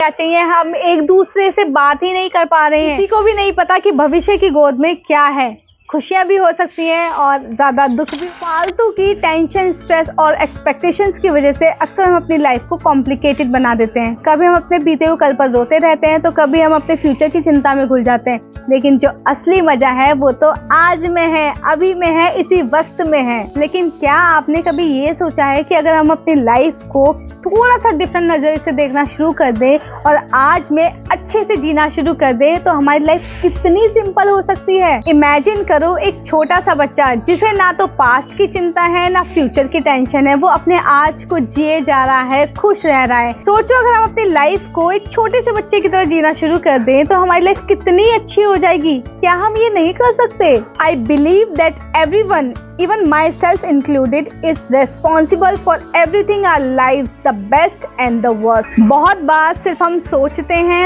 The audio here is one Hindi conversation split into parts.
क्या चाहिए, हम एक दूसरे से बात ही नहीं कर पा रहे हैं। किसी को भी नहीं पता कि भविष्य की गोद में क्या है। खुशियां भी हो सकती हैं और ज़्यादा दुख भी। फालतू की टेंशन, स्ट्रेस और एक्सपेक्टेशंस की वजह से अक्सर हम अपनी लाइफ को कॉम्प्लिकेटेड बना देते हैं। कभी हम अपने बीते हुए कल पर रोते रहते हैं तो कभी हम अपने फ्यूचर की चिंता में घुल जाते हैं। लेकिन जो असली मजा है वो तो आज में है, अभी में है, इसी वक्त में है। लेकिन क्या आपने कभी ये सोचा है कि अगर हम अपनी लाइफ को थोड़ा सा डिफरेंट नजरिए से देखना शुरू कर दें और आज में अच्छे से जीना शुरू कर दें तो हमारी लाइफ कितनी सिंपल हो सकती है। इमेजिन करो एक छोटा सा बच्चा जिसे ना तो पास्ट की चिंता है ना फ्यूचर की टेंशन है, वो अपने आज को जिए जा रहा है, खुश रह रहा है। सोचो अगर हम अपनी लाइफ को एक छोटे से बच्चे की तरह जीना शुरू कर दें तो हमारी लाइफ कितनी अच्छी हो जाएगी। क्या हम ये नहीं कर सकते? I believe that everyone, even myself included, is responsible for everything our lives, the best and the worst। बहुत बार सिर्फ हम सोचते हैं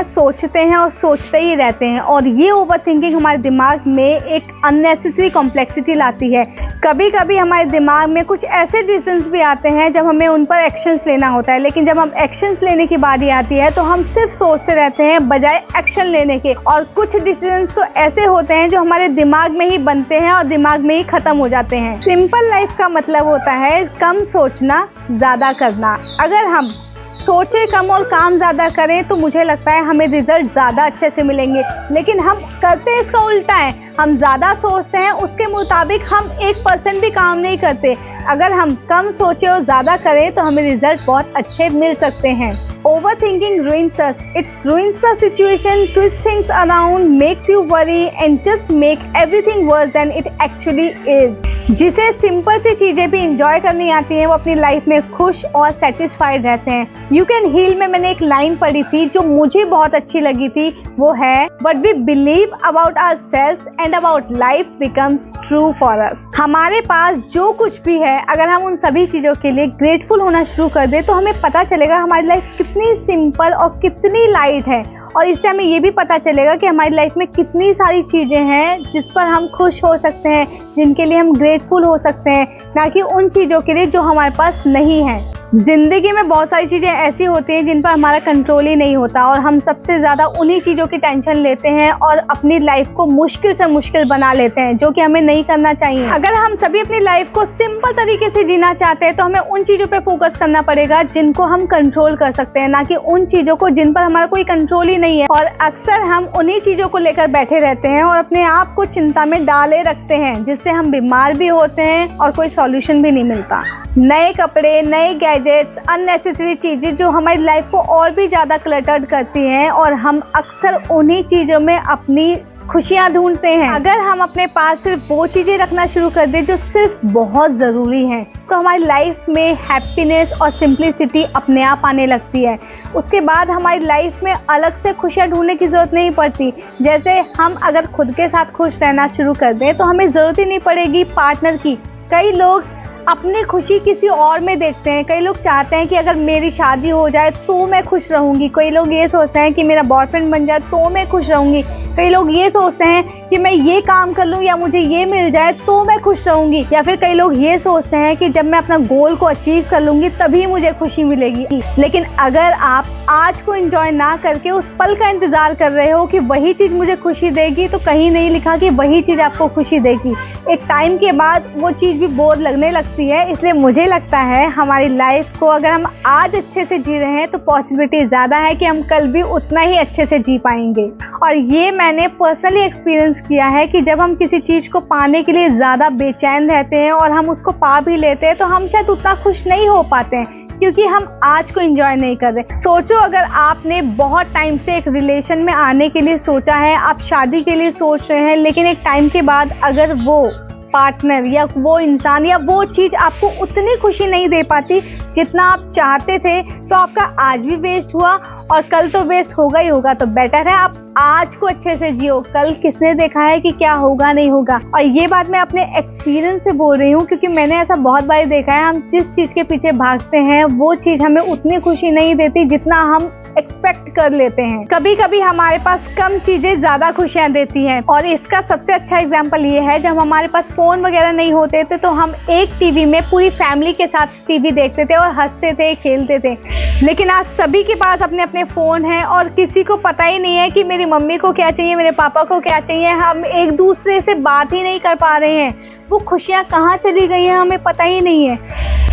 और सोचते ही रहते हैं और ये ओवर थिंकिंग हमारे दिमाग में एक अननेसेसरी कॉम्प्लेक्सिटी लाती है। कभी कभी हमारे दिमाग में कुछ ऐसे डिसीजंस भी आते हैं जब हमें उन पर एक्शंस लेना होता है, लेकिन जब हम एक्शंस लेने की बारी आती है तो हम सिर्फ सोचते रहते हैं बजाय एक्शन लेने के। और कुछ डिसीजंस तो ऐसे होते हैं जो हमारे दिमाग में ही बनते हैं और दिमाग में ही खत्म हो जाते हैं। सिंपल लाइफ का मतलब होता है कम सोचना, ज्यादा करना। अगर हम सोचे कम और काम ज्यादा करें तो मुझे लगता है हमें रिजल्ट ज्यादा अच्छे से मिलेंगे। लेकिन हम करते इसका उल्टा है, हम ज्यादा सोचते हैं, उसके मुताबिक हम 1% भी काम नहीं करते। अगर हम कम सोचे और ज्यादा करें तो हमें रिजल्ट बहुत अच्छे मिल सकते हैं। Overthinking ruins us. It ruins the situation, twists things around, makes you worry and just make everything worse than it actually is। जिसे सिंपल सी चीजें भी इंजॉय करनी आती हैं वो अपनी लाइफ में खुश और सेटिस्फाइड रहते हैं। You can heal में मैंने एक लाइन पढ़ी थी जो मुझे बहुत अच्छी लगी थी, वो है What we believe about ourselves and about life becomes true for us। हमारे पास जो कुछ भी है अगर हम उन सभी चीजों के लिए ग्रेटफुल होना शुरू कर दे तो हमें पता चलेगा हमारी लाइफ कितनी सिंपल और कितनी लाइट है। और इससे हमें ये भी पता चलेगा कि हमारी लाइफ में कितनी सारी चीजें हैं जिस पर हम खुश हो सकते हैं, जिनके लिए हम ग्रेटफुल हो सकते हैं, ना कि उन चीजों के लिए जो हमारे पास नहीं है। जिंदगी में बहुत सारी चीजें ऐसी होती हैं जिन पर हमारा कंट्रोल ही नहीं होता और हम सबसे ज्यादा उन्हीं चीजों की टेंशन लेते हैं और अपनी लाइफ को मुश्किल से मुश्किल बना लेते हैं, जो कि हमें नहीं करना चाहिए। अगर हम सभी अपनी लाइफ को सिंपल तरीके से जीना चाहते हैं तो हमें उन चीजों पे फोकस करना पड़ेगा जिनको हम कंट्रोल कर सकते हैं, ना कि उन चीजों को जिन पर हमारा कोई कंट्रोल ही नहीं है। और अक्सर हम उन्हीं चीजों को लेकर बैठे रहते हैं और अपने आप को चिंता में डाले रखते हैं, जिससे हम बीमार भी होते हैं और कोई सॉल्यूशन भी नहीं मिलता। नए कपड़े, नए गैजेट्स, अननेसेसरी चीजें जो हमारी लाइफ को और भी ज्यादा क्लटर्ड करती हैं और हम अक्सर उन्हीं चीजों में अपनी खुशियां ढूंढते हैं। अगर हम अपने पास सिर्फ वो चीजें रखना शुरू कर दें जो सिर्फ बहुत जरूरी हैं तो हमारी लाइफ में हैप्पीनेस और सिंप्लिसिटी अपने आप आने लगती है। उसके बाद हमारी लाइफ में अलग से खुशियां ढूंढने की जरूरत नहीं पड़ती। जैसे हम अगर खुद के साथ खुश रहना शुरू कर दें तो हमें जरूरत ही नहीं पड़ेगी पार्टनर की। कई लोग अपनी खुशी किसी और में देखते हैं। कई लोग चाहते हैं कि अगर मेरी शादी हो जाए तो मैं खुश रहूंगी। कई लोग ये सोचते हैं कि मेरा बॉयफ्रेंड बन जाए तो मैं खुश रहूंगी। कई लोग ये सोचते हैं कि मैं ये काम कर लूं या मुझे ये मिल जाए तो मैं खुश रहूंगी। या फिर कई लोग ये सोचते हैं कि जब मैं अपना गोल को अचीव कर लूंगी तभी मुझे खुशी मिलेगी। लेकिन अगर आप आज को एंजॉय ना करके उस पल का इंतजार कर रहे हो कि वही चीज मुझे खुशी देगी, तो कहीं नहीं लिखा कि वही चीज आपको खुशी देगी। एक टाइम के बाद वो चीज भी बोर लगने लगती है। इसलिए मुझे लगता है हमारी लाइफ को अगर हम आज अच्छे से जी रहे हैं तो पॉसिबिलिटी ज्यादा है कि हम कल भी उतना ही अच्छे से जी पाएंगे। और ये मैंने पर्सनली एक्सपीरियंस किया है कि जब हम किसी चीज को पाने के लिए ज्यादा बेचैन रहते हैं और हम उसको पा भी लेते हैं तो हम शायद उतना खुश नहीं हो पाते हैं, क्योंकि हम आज को एंजॉय नहीं कर रहे। सोचो अगर आपने बहुत टाइम से एक रिलेशन में आने के लिए सोचा है, आप शादी के लिए सोच रहे हैं, लेकिन एक टाइम के बाद अगर वो पार्टनर या वो इंसान या वो चीज आपको उतनी खुशी नहीं दे पाती जितना आप चाहते थे, तो आपका आज भी वेस्ट हुआ और कल तो वेस्ट होगा ही होगा। तो बेटर है आप आज को अच्छे से जियो। कल किसने देखा है कि क्या होगा नहीं होगा। और ये बात मैं अपने एक्सपीरियंस से बोल रही हूँ, क्योंकि मैंने ऐसा बहुत बार देखा है। हम जिस चीज के पीछे भागते हैं वो चीज हमें उतनी खुशी नहीं देती जितना हम एक्सपेक्ट कर लेते हैं। कभी कभी हमारे पास कम चीजें ज्यादा खुशियां देती हैं और इसका सबसे अच्छा एग्जाम्पल ये है, जब हमारे पास फोन वगैरह नहीं होते थे तो हम एक टीवी में पूरी फैमिली के साथ टीवी देखते थे और हंसते थे, खेलते थे। लेकिन आज सभी के पास अपने अपने फोन हैं और किसी को पता ही नहीं है कि मेरी मम्मी को क्या चाहिए, मेरे पापा को क्या चाहिए। हम एक दूसरे से बात ही नहीं कर पा रहे हैं। वो खुशियाँ कहाँ चली गई हैं हमें पता ही नहीं है।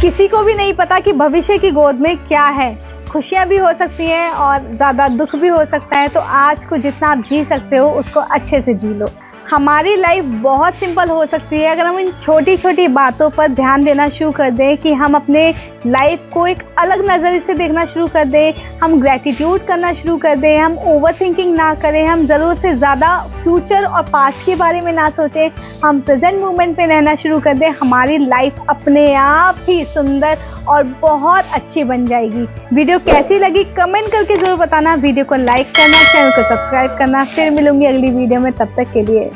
किसी को भी नहीं पता कि भविष्य की गोद में क्या है। खुशियाँ भी हो सकती हैं और ज़्यादा दुख भी हो सकता है। तो आज को जितना आप जी सकते हो उसको अच्छे से जी लो। हमारी लाइफ बहुत सिंपल हो सकती है अगर हम इन छोटी छोटी बातों पर ध्यान देना शुरू कर दें, कि हम अपने लाइफ को एक अलग नज़रिए से देखना शुरू कर दें, हम ग्रैटिट्यूड करना शुरू कर दें, हम ओवर थिंकिंग ना करें, हम ज़रूरत से ज़्यादा फ्यूचर और पास्ट के बारे में ना सोचें, हम प्रेजेंट मोमेंट पे रहना शुरू कर दें। हमारी लाइफ अपने आप ही सुंदर और बहुत अच्छी बन जाएगी। वीडियो कैसी लगी कमेंट करके ज़रूर बताना। वीडियो को लाइक करना, चैनल को सब्सक्राइब करना। फिर मिलूंगी अगली वीडियो में, तब तक के लिए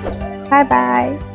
बाय बाय।